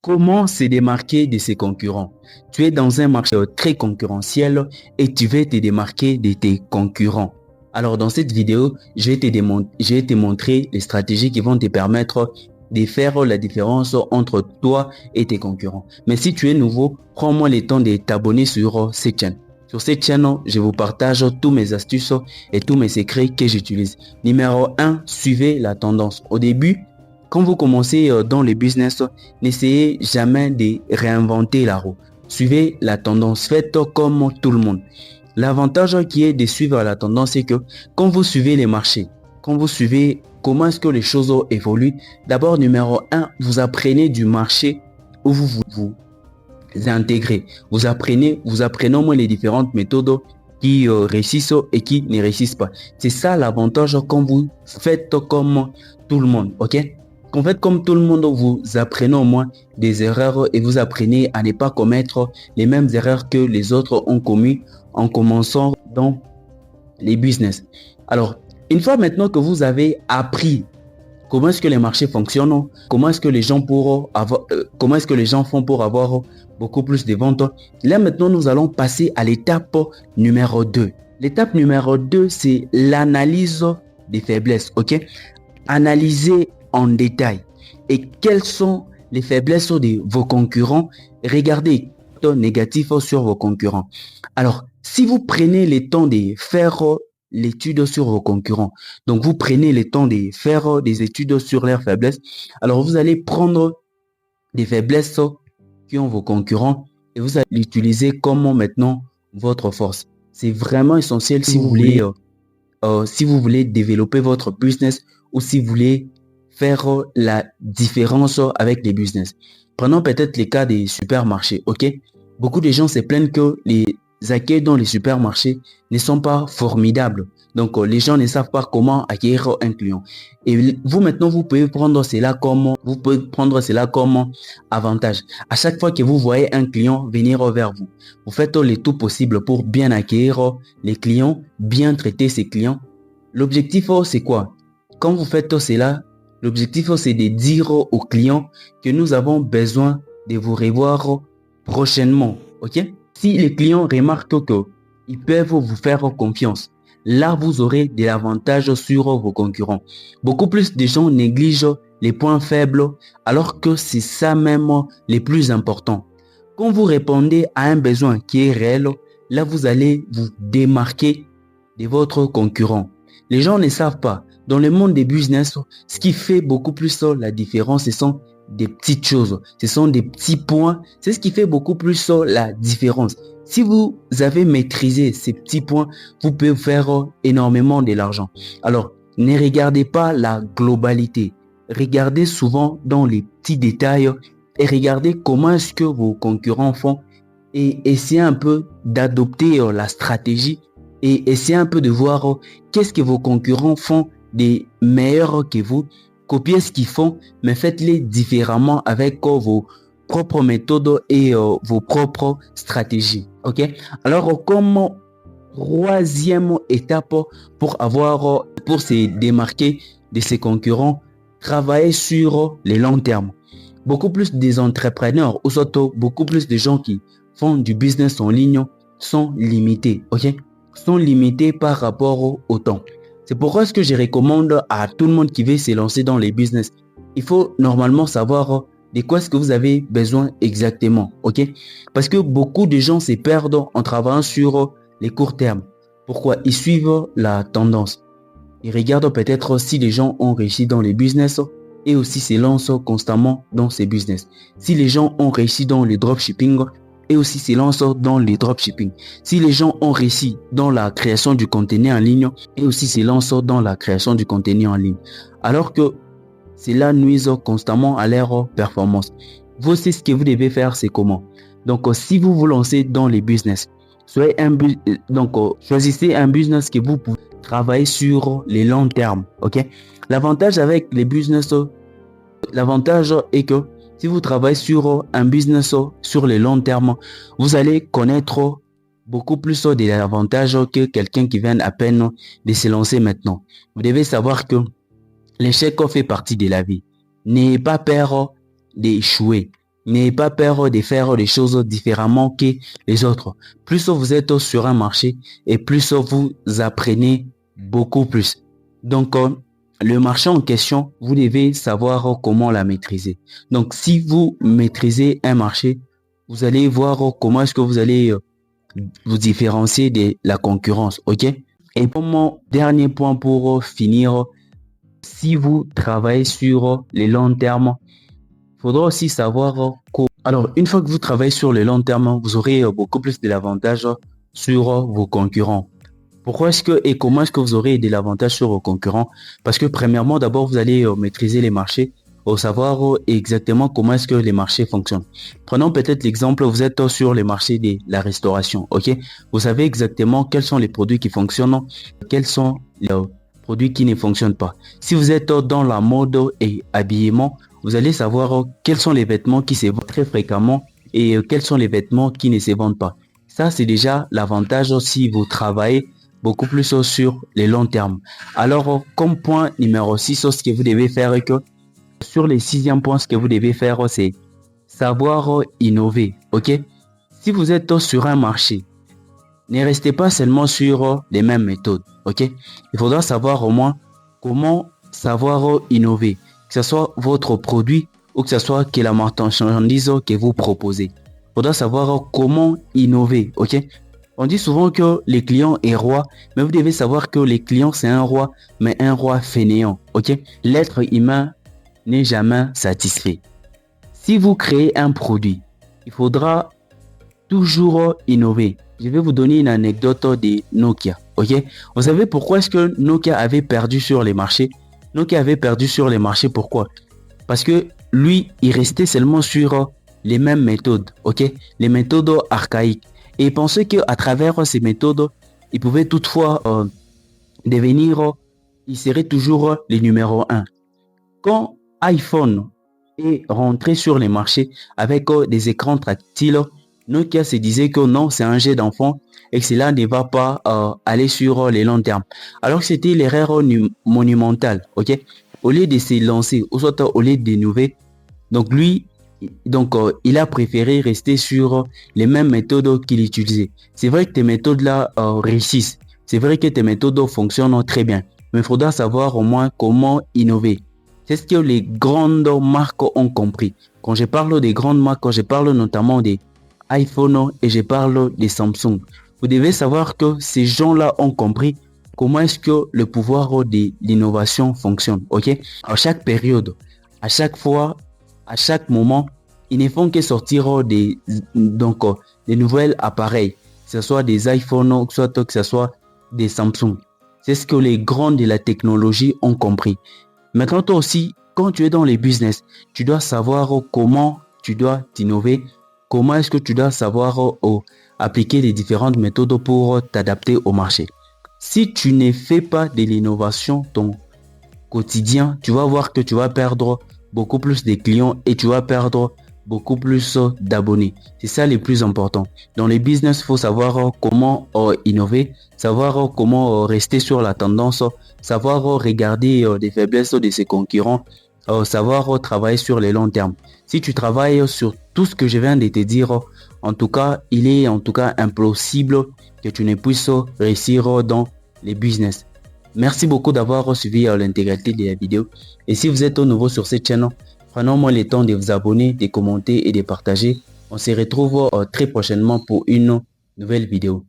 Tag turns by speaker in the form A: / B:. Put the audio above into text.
A: Comment se démarquer de ses concurrents? Tu es dans un marché très concurrentiel et tu veux te démarquer de tes concurrents. Alors dans cette vidéo, je vais te montrer les stratégies qui vont te permettre de faire la différence entre toi et tes concurrents. Mais si tu es nouveau, prends-moi le temps de t'abonner sur cette chaîne. Sur cette chaîne, je vous partage tous mes astuces et tous mes secrets que j'utilise. Numéro 1, suivez la tendance. Au début, quand vous commencez dans le business, n'essayez jamais de réinventer la roue. Suivez la tendance, faites comme tout le monde. L'avantage qui est de suivre la tendance, c'est que quand vous suivez les marchés, quand vous suivez comment est-ce que les choses évoluent, d'abord numéro 1, vous apprenez du marché où vous intégrez. Vous apprenez au moins les différentes méthodes qui réussissent et qui ne réussissent pas. C'est ça l'avantage quand vous faites comme tout le monde, ok? En fait, comme tout le monde, vous apprenez au moins des erreurs et vous apprenez à ne pas commettre les mêmes erreurs que les autres ont commis en commençant dans les business. Alors, une fois maintenant que vous avez appris comment est-ce que les marchés fonctionnent, comment est-ce que les gens font pour avoir beaucoup plus de ventes, là maintenant nous allons passer à l'étape numéro 2. L'étape numéro 2, c'est l'analyse des faiblesses, ok? Analysez en détail et quelles sont les faiblesses de vos concurrents. Regardez les négatifs sur vos concurrents. Alors, si vous prenez le temps de faire l'étude sur vos concurrents, donc vous prenez le temps de faire des études sur leurs faiblesses, alors vous allez prendre des faiblesses qui ont vos concurrents et vous allez l'utiliser comme maintenant votre force. C'est vraiment essentiel si vous voulez développer votre business ou si vous voulez faire la différence avec les business. Prenons peut-être les cas des supermarchés, ok? Beaucoup de gens se plaignent que les accueils dans les supermarchés ne sont pas formidables. Donc, les gens ne savent pas comment acquérir un client. Et vous, maintenant, vous pouvez prendre cela comme avantage. À chaque fois que vous voyez un client venir vers vous, vous faites le tout possible pour bien acquérir les clients, bien traiter ces clients. L'objectif, c'est quoi? Quand vous faites cela, l'objectif, c'est de dire aux clients que nous avons besoin de vous revoir prochainement. Ok? Si les clients remarquent qu'ils peuvent vous faire confiance, là, vous aurez de l'avantage sur vos concurrents. Beaucoup plus de gens négligent les points faibles alors que c'est ça même les plus importants. Quand vous répondez à un besoin qui est réel, là, vous allez vous démarquer de votre concurrent. Les gens ne savent pas. Dans le monde des business, ce qui fait beaucoup plus la différence, ce sont des petites choses. Ce sont des petits points. C'est ce qui fait beaucoup plus la différence. Si vous avez maîtrisé ces petits points, vous pouvez faire énormément de l'argent. Alors, ne regardez pas la globalité. Regardez souvent dans les petits détails et regardez comment est-ce que vos concurrents font et essayez un peu d'adopter la stratégie et essayez un peu de voir qu'est-ce que vos concurrents font des meilleurs que vous. Copiez ce qu'ils font, mais faites-les différemment avec vos propres méthodes et vos propres stratégies. Ok? Alors, comme troisième étape pour se démarquer de ses concurrents, travaillez sur les longs termes. Beaucoup plus des entrepreneurs ou surtout beaucoup plus de gens qui font du business en ligne sont limités. Ok? Sont limités par rapport au temps. C'est pourquoi ce que je recommande à tout le monde qui veut se lancer dans les business. Il faut normalement savoir de quoi est-ce que vous avez besoin exactement. Ok? Parce que beaucoup de gens se perdent en travaillant sur les courts termes. Pourquoi? Ils suivent la tendance. Ils regardent peut-être si les gens ont réussi dans les business et aussi se lancent constamment dans ces business. Si les gens ont réussi dans le dropshipping et aussi se lancent dans les dropshipping. Si les gens ont réussi dans la création du contenu en ligne et aussi se lancent dans la création du contenu en ligne. Alors que cela nuise constamment à leur performance. Vous aussi, ce que vous devez faire, c'est comment? Donc, si vous vous lancez dans les business, choisissez un business que vous pouvez travailler sur les longs termes. Ok? L'avantage avec les business, l'avantage est que si vous travaillez sur un business sur les longs termes, vous allez connaître beaucoup plus des avantages que quelqu'un qui vient à peine de se lancer maintenant. Vous devez savoir que l'échec fait partie de la vie. N'ayez pas peur d'échouer. N'ayez pas peur de faire les choses différemment que les autres. Plus vous êtes sur un marché et plus vous apprenez beaucoup plus. Donc, le marché en question, vous devez savoir comment la maîtriser. Donc, si vous maîtrisez un marché, vous allez voir comment est-ce que vous allez vous différencier de la concurrence, ok? Et pour mon dernier point pour finir, si vous travaillez sur les longs termes, il faudra aussi savoir alors, une fois que vous travaillez sur le long terme, vous aurez beaucoup plus de l'avantage sur vos concurrents. Pourquoi est-ce que et comment est-ce que vous aurez de l'avantage sur vos concurrents? Parce que premièrement, d'abord, vous allez maîtriser les marchés, savoir exactement comment est-ce que les marchés fonctionnent. Prenons peut-être l'exemple, vous êtes sur les marchés de la restauration, ok? Vous savez exactement quels sont les produits qui fonctionnent, quels sont les produits qui ne fonctionnent pas. Si vous êtes dans la mode et habillement, vous allez savoir quels sont les vêtements qui se vendent très fréquemment et quels sont les vêtements qui ne se vendent pas. Ça, c'est déjà l'avantage si vous travaillez beaucoup plus sur les longs termes. Alors, comme point numéro 6, ce que vous devez faire est que sur les 6e points, ce que vous devez faire, c'est savoir innover. Ok? Si vous êtes sur un marché, ne restez pas seulement sur les mêmes méthodes. Ok? Il faudra savoir au moins comment savoir innover. Que ce soit votre produit ou que ce soit que la marchandise que vous proposez. Il faudra savoir comment innover. Ok? On dit souvent que les clients est roi, mais vous devez savoir que les clients c'est un roi, mais un roi fainéant. Ok? L'être humain n'est jamais satisfait. Si vous créez un produit, il faudra toujours innover. Je vais vous donner une anecdote de Nokia. Ok? Vous savez pourquoi est-ce que Nokia avait perdu sur les marchés? Nokia avait perdu sur les marchés, pourquoi? Parce que lui, il restait seulement sur les mêmes méthodes. Ok? Les méthodes archaïques. Et il pensait qu'à travers ces méthodes, il pouvait toutefois devenir, il serait toujours le numéro 1. Quand iPhone est rentré sur les marchés avec des écrans tactiles, Nokia se disait que non, c'est un jet d'enfant et que cela ne va pas aller sur les longs termes. Alors que c'était l'erreur monumentale, ok? Au lieu de se lancer, ou soit au lieu d'innover, donc lui, il a préféré rester sur les mêmes méthodes qu'il utilisait. C'est vrai que tes méthodes-là réussissent. C'est vrai que tes méthodes fonctionnent très bien. Mais il faudra savoir au moins comment innover. C'est ce que les grandes marques ont compris. Quand je parle des grandes marques, je parle notamment des iPhone et je parle des Samsung. Vous devez savoir que ces gens-là ont compris comment est-ce que le pouvoir de l'innovation fonctionne. Ok? À chaque période, à chaque fois, à chaque moment, ils ne font que sortir des nouvelles appareils, que ce soit des iPhone, que ce soit des Samsung. C'est ce que les grands de la technologie ont compris. Maintenant, toi aussi, quand tu es dans les business, tu dois savoir comment tu dois t'innover, comment est-ce que tu dois savoir appliquer les différentes méthodes pour t'adapter au marché. Si tu ne fais pas de l'innovation ton quotidien, tu vas voir que tu vas perdre beaucoup plus de clients et tu vas perdre beaucoup plus d'abonnés. C'est ça le plus important. Dans les business, il faut savoir comment innover, savoir comment rester sur la tendance, savoir regarder les faiblesses de ses concurrents, savoir travailler sur les longs termes. Si tu travailles sur tout ce que je viens de te dire, en tout cas, il est en tout cas impossible que tu ne puisses réussir dans les business. Merci beaucoup d'avoir suivi l'intégralité de la vidéo. Et si vous êtes nouveau sur cette chaîne, prenons-moi le temps de vous abonner, de commenter et de partager. On se retrouve très prochainement pour une nouvelle vidéo.